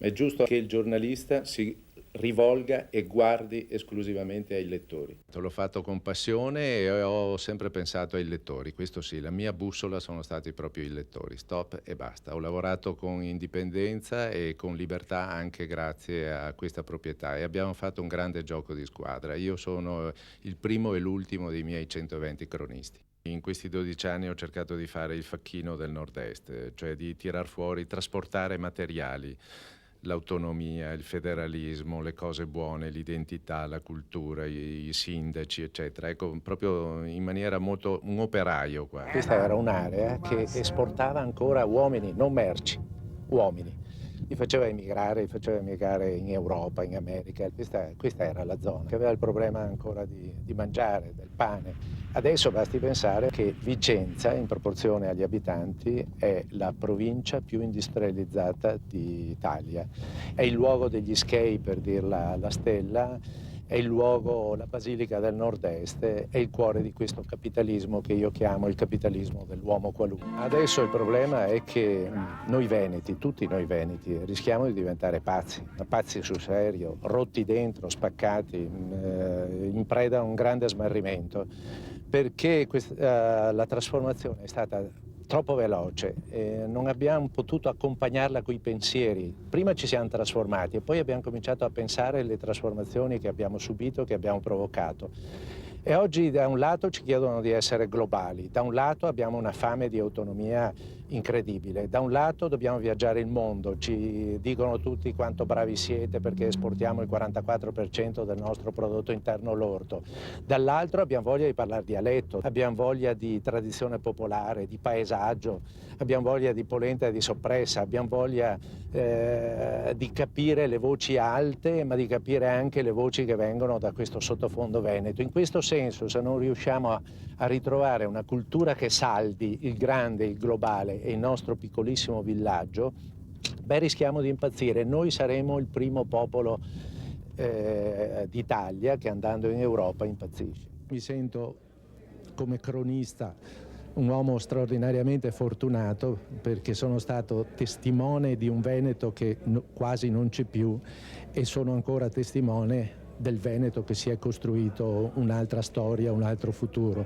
ma è giusto che il giornalista si rivolga e guardi esclusivamente ai lettori. L'ho fatto con passione e ho sempre pensato ai lettori, questo sì, la mia bussola sono stati proprio i lettori, stop e basta. Ho lavorato con indipendenza e con libertà anche grazie a questa proprietà e abbiamo fatto un grande gioco di squadra. Io sono il primo e l'ultimo dei miei 120 cronisti. In questi 12 anni ho cercato di fare il facchino del Nord-Est, cioè di tirar fuori, trasportare materiali, l'autonomia, il federalismo, le cose buone, l'identità, la cultura, i sindaci, eccetera. Ecco, proprio in maniera molto un operaio qua. Questa era un'area che esportava ancora uomini, non merci, uomini. Li faceva emigrare in Europa, in America. Questa era la zona che aveva il problema ancora di mangiare, del pane. Adesso basti pensare che Vicenza, in proporzione agli abitanti, è la provincia più industrializzata d'Italia. È il luogo degli skate, per dirla la Stella, è il luogo, la Basilica del Nord-Est, è il cuore di questo capitalismo che io chiamo il capitalismo dell'uomo qualunque. Adesso il problema è che noi veneti, tutti noi veneti, rischiamo di diventare pazzi, ma pazzi sul serio, rotti dentro, spaccati, in preda a un grande smarrimento, perché la trasformazione è stata troppo veloce e non abbiamo potuto accompagnarla coi pensieri. Prima ci siamo trasformati e poi abbiamo cominciato a pensare alle trasformazioni che abbiamo subito, che abbiamo provocato. E oggi da un lato ci chiedono di essere globali, da un lato abbiamo una fame di autonomia incredibile, da un lato dobbiamo viaggiare il mondo, ci dicono tutti quanto bravi siete perché esportiamo il 44% del nostro prodotto interno lordo, dall'altro abbiamo voglia di parlare dialetto, abbiamo voglia di tradizione popolare, di paesaggio, abbiamo voglia di polenta e di soppressa, abbiamo voglia di capire le voci alte, ma di capire anche le voci che vengono da questo sottofondo veneto. In questo senso, se non riusciamo a ritrovare una cultura che saldi il grande, il globale e il nostro piccolissimo villaggio, beh, rischiamo di impazzire. Noi saremo il primo popolo d'Italia che andando in Europa impazzisce. Mi sento come cronista un uomo straordinariamente fortunato perché sono stato testimone di un Veneto che quasi non c'è più e sono ancora testimone del Veneto che si è costruito un'altra storia, un altro futuro.